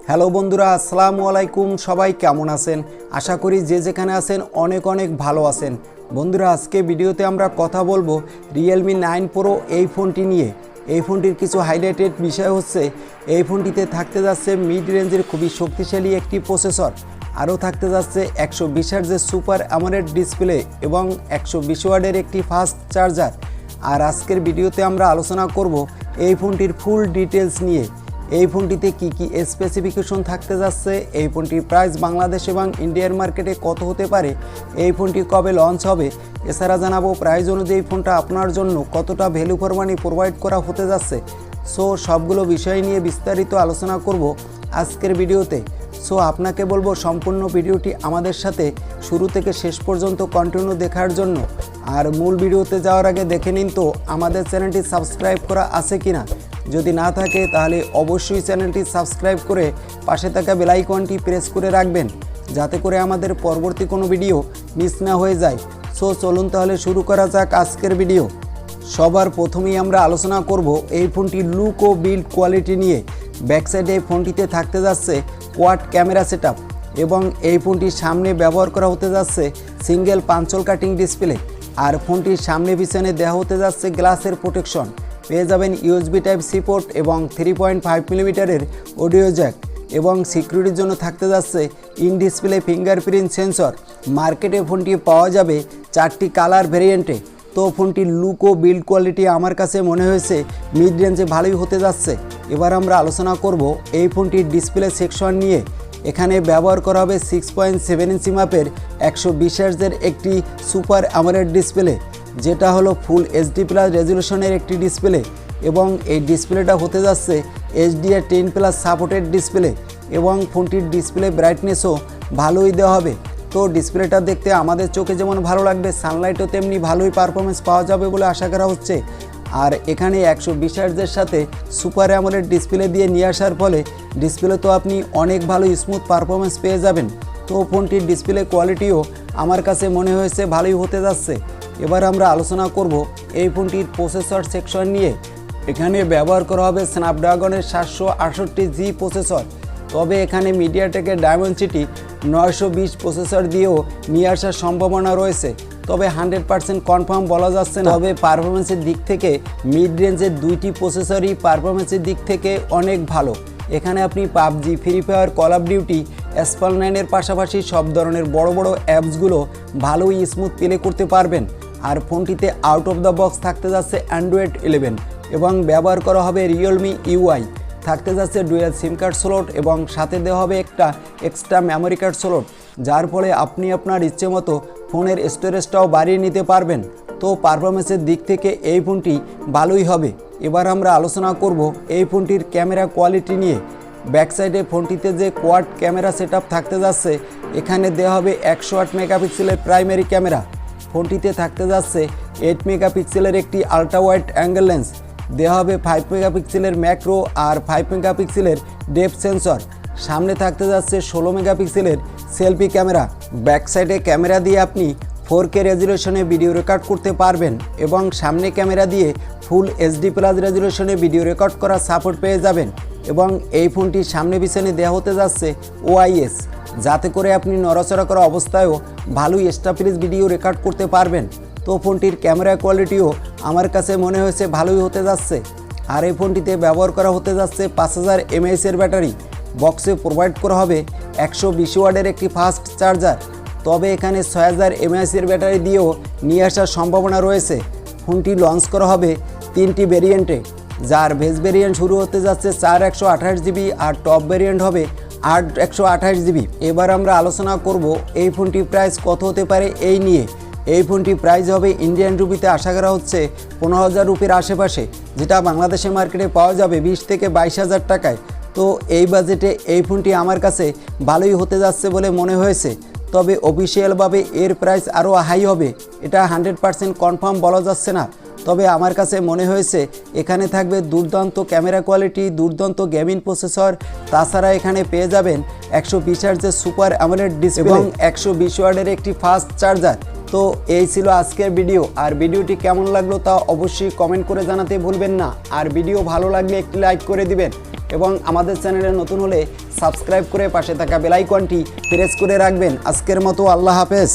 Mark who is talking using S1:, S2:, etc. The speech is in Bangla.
S1: হ্যালো বন্ধুরা, আসসালামু আলাইকুম। সবাই কেমন আছেন? আশা করি যে যেখানে আছেন অনেক অনেক ভালো আছেন। বন্ধুরা, আজকে ভিডিওতে আমরা কথা বলবো Realme 9 Pro এই ফোনটি নিয়ে। এই ফোনটির কিছু হাইলাইটেড বিষয় হচ্ছে, এই ফোনটিতে থাকতে যাচ্ছে মিড রেঞ্জের খুবই শক্তিশালী একটি প্রসেসর, আরও থাকতে যাচ্ছে 120 হার্জের সুপার অ্যামোলেড ডিসপ্লে এবং 120 ওয়াটের একটি ফাস্ট চার্জার। আর আজকের ভিডিওতে আমরা আলোচনা করব এই ফোনটির ফুল ডিটেলস নিয়ে। এই ফোনটিতে কি কি স্পেসিফিকেশন থাকতে যাচ্ছে, এই ফোনটির প্রাইস বাংলাদেশ এবং ইন্ডিয়ার মার্কেটে কত হতে পারে, এই ফোনটি কবে লঞ্চ হবে, এছাড়া জানাবো প্রাইস অনুযায়ী ফোনটা আপনার জন্য কতটা ভ্যালু ফর মানি প্রোভাইড করা হতে যাচ্ছে। সো সবগুলো বিষয় নিয়ে বিস্তারিত আলোচনা করব আজকের ভিডিওতে। সো আপনাকে বলবো সম্পূর্ণ ভিডিওটি আমাদের সাথে শুরু থেকে শেষ পর্যন্ত কন্টিনিউ দেখার জন্য। আর মূল ভিডিওতে যাওয়ার আগে দেখে নিন তো আমাদের চ্যানেলটি সাবস্ক্রাইব করা আছে কিনা। যদি না থাকে তাহলে অবশ্যই চ্যানেলটি সাবস্ক্রাইব করে পাশে থাকা বেল আইকনটি প্রেস করে রাখবেন, যাতে করে আমাদের পরবর্তী কোনো ভিডিও মিস না হয়ে যায়। সো চলুন তাহলে শুরু করা যাক আজকের ভিডিও। সবার প্রথমেই আমরা আলোচনা করব এই ফোনটির লুক ও বিল্ড কোয়ালিটি নিয়ে। ব্যাকসাইডে এই ফোনটিতে থাকতে যাচ্ছে কোয়াড ক্যামেরা সেটআপ এবং এই ফোনটির সামনে ব্যবহার করা হতে যাচ্ছে সিঙ্গেল পাঞ্চল কাটিং ডিসপ্লে। আর ফোনটির সামনে পিছনে দেওয়া হতে যাচ্ছে গ্লাসের প্রোটেকশন। পেয়ে যাবেন USB Type-C পোর্ট এবং 3.5 মিলিমিটারের অডিও জ্যাক এবং সিকিউরিটির জন্য থাকতে যাচ্ছে ইন ডিসপ্লে ফিঙ্গারপ্রিন্ট সেন্সর। মার্কেটে ফোনটি পাওয়া যাবে 4টি কালার ভেরিয়েন্টে। তো ফোনটির লুক ও বিল্ড কোয়ালিটি আমার কাছে মনে হয়েছে মিড রেঞ্জে ভালোই হতে যাচ্ছে। এবার আমরা আলোচনা করব এই ফোনটির ডিসপ্লে সেকশন নিয়ে। এখানে ব্যবহার করা হবে 6.7 ইঞ্চি মাপের 120 হার্জের একটি সুপার অ্যামোলেড ডিসপ্লে, যেটা হলো ফুল HD+ রেজলিউশনের একটি ডিসপ্লে এবং এই ডিসপ্লেটা হতে যাচ্ছে HDR10+ সাপোর্টেড ডিসপ্লে এবং ফোনটির ডিসপ্লে ব্রাইটনেসও ভালোই দেওয়া হবে। তো ডিসপ্লেটা দেখতে আমাদের চোখে যেমন ভালো লাগবে, সানলাইটও তেমনি ভালোই পারফরমেন্স পাওয়া যাবে বলে আশা করা হচ্ছে। আর এখানে 120 হার্জের সাথে সুপার অ্যামোলেড ডিসপ্লে দিয়ে নিয়ে আসার ফলে ডিসপ্লে তো আপনি অনেক ভালো স্মুথ পারফরমেন্স পেয়ে যাবেন। তো ফোনটির ডিসপ্লে কোয়ালিটিও আমার কাছে মনে হয়েছে ভালোই হতে যাচ্ছে। এবার আমরা আলোচনা করব এই ফোনটির প্রসেসর সেকশন নিয়ে। এখানে ব্যবহার করা হবে স্ন্যাপড্রাগনের 768G প্রসেসর, তবে এখানে মিডিয়াটেকের ডায়মেনসিটি 920 প্রসেসর দিয়েও নিয়ে আসার সম্ভাবনা রয়েছে, তবে 100% কনফার্ম বলা যাচ্ছে না। তবে পারফরমেন্সের দিক থেকে মিড রেঞ্জের দুইটি প্রসেসরই পারফরমেন্সের দিক থেকে অনেক ভালো। এখানে আপনি PUBG, Free Fire, Call of Duty, Asphalt 9-এর পাশাপাশি সব ধরনের বড় বড় অ্যাপসগুলো ভালোই স্মুথ প্লে করতে পারবেন। আর ফোনটিতে আউট অফ দ্য বক্স থাকতে যাচ্ছে Android 11 এবং ব্যবহার করা হবে Realme UI। থাকতে যাচ্ছে ডুয়াল সিম কার্ড স্লট এবং সাথে দেওয়া হবে একটা এক্সট্রা মেমোরি কার্ড স্লট, যার ফলে আপনি আপনার ইচ্ছে মতো ফোনের স্টোরেজটাও বাড়িয়ে নিতে পারবেন। তো পারফরমেন্সের দিক থেকে এই ফোনটি ভালোই হবে। এবার আমরা আলোচনা করব এই ফোনটির ক্যামেরা কোয়ালিটি নিয়ে। ব্যাকসাইডে ফোনটিতে যে কোয়াড ক্যামেরা সেটআপ থাকতে যাচ্ছে, এখানে দেওয়া হবে 108 মেগাপিক্সেলের প্রাইমারি ক্যামেরা। ফোনটিতে থাকতে যাচ্ছে 8 মেগাপিক্সেলের একটি আলট্রা ওয়াইড অ্যাঙ্গেল লেন্স, দেওয়া হবে 5 মেগাপিক্সেলের ম্যাক্রো আর 5 মেগাপিক্সেলের ডেপথ সেন্সর। সামনে থাকতে যাচ্ছে 16 মেগাপিক্সেলের সেলফি ক্যামেরা। ব্যাক সাইডে ক্যামেরা দিয়ে আপনি 4K রেজলিউশনে ভিডিও রেকর্ড করতে পারবেন এবং সামনে ক্যামেরা দিয়ে ফুল HD+ রেজলিউশনে ভিডিও রেকর্ড করার সাপোর্ট পেয়ে যাবেন। এবং এই ফোনটির সামনে পিছনে দেওয়া হতে যাচ্ছে OIS, যাতে করে আপনি নড়াচড়া করা অবস্থায়ও ভালোই স্টেবল ভিডিও রেকর্ড করতে পারবেন। তো ফোনটির ক্যামেরা কোয়ালিটিও আমার কাছে মনে হয়েছে ভালোই হতে যাচ্ছে। আর এই ফোনটিতে ব্যবহার করা হতে যাচ্ছে 5000 mAh ব্যাটারি। বক্সে প্রোভাইড করা হবে 120 ওয়াটের একটি ফাস্ট চার্জার, তবে এখানে 6000 mAh ব্যাটারি দিয়েও নিয়ে আসার সম্ভাবনা রয়েছে। ফোনটি লঞ্চ করা হবে 3টি ভেরিয়েন্টে, যার বেস ভেরিয়েন্ট শুরু হতে যাচ্ছে 4128GB আর টপ ভেরিয়েন্ট হবে 8128GB। এবার আমরা আলোচনা করব এই ফোনটির প্রাইস কত হতে পারে এই নিয়ে। এই ফোনটি প্রাইস হবে ইন্ডিয়ান রুপিতে আশা করা হচ্ছে 15,000 রুপির আশেপাশে, যেটা বাংলাদেশের মার্কেটে পাওয়া যাবে 20 থেকে 22,000 টাকায়। তো এই বাজেটে এই ফোনটি আমার কাছে ভালোই হতে যাচ্ছে বলে মনে হয়েছে, তবে অফিসিয়ালভাবে এর প্রাইস আরও হাই হবে এটা 100% কনফার্ম বলা যাচ্ছে না। তবে আমার কাছে মনে হয়েছে এখানে থাকবে দুর্দান্ত ক্যামেরা কোয়ালিটি, দুর্দান্ত গেমিং প্রসেসর, তাছাড়া এখানে পেয়ে যাবেন 120 হার্জের সুপার অ্যামোলেড ডিসপ্লে এবং 120 ওয়াটের একটি ফাস্ট চার্জার। তো এই ছিল আজকের ভিডিও। আর ভিডিওটি কেমন লাগলো তা অবশ্যই কমেন্ট করে জানাতে ভুলবেন না। আর ভিডিও ভালো লাগলে একটি লাইক করে দিবেন। এবং আমাদের চ্যানেলে নতুন হলে সাবস্ক্রাইব করে পাশে থাকা বেল আইকনটি প্রেস করে রাখবেন। আজকের মতো আল্লাহ হাফেজ।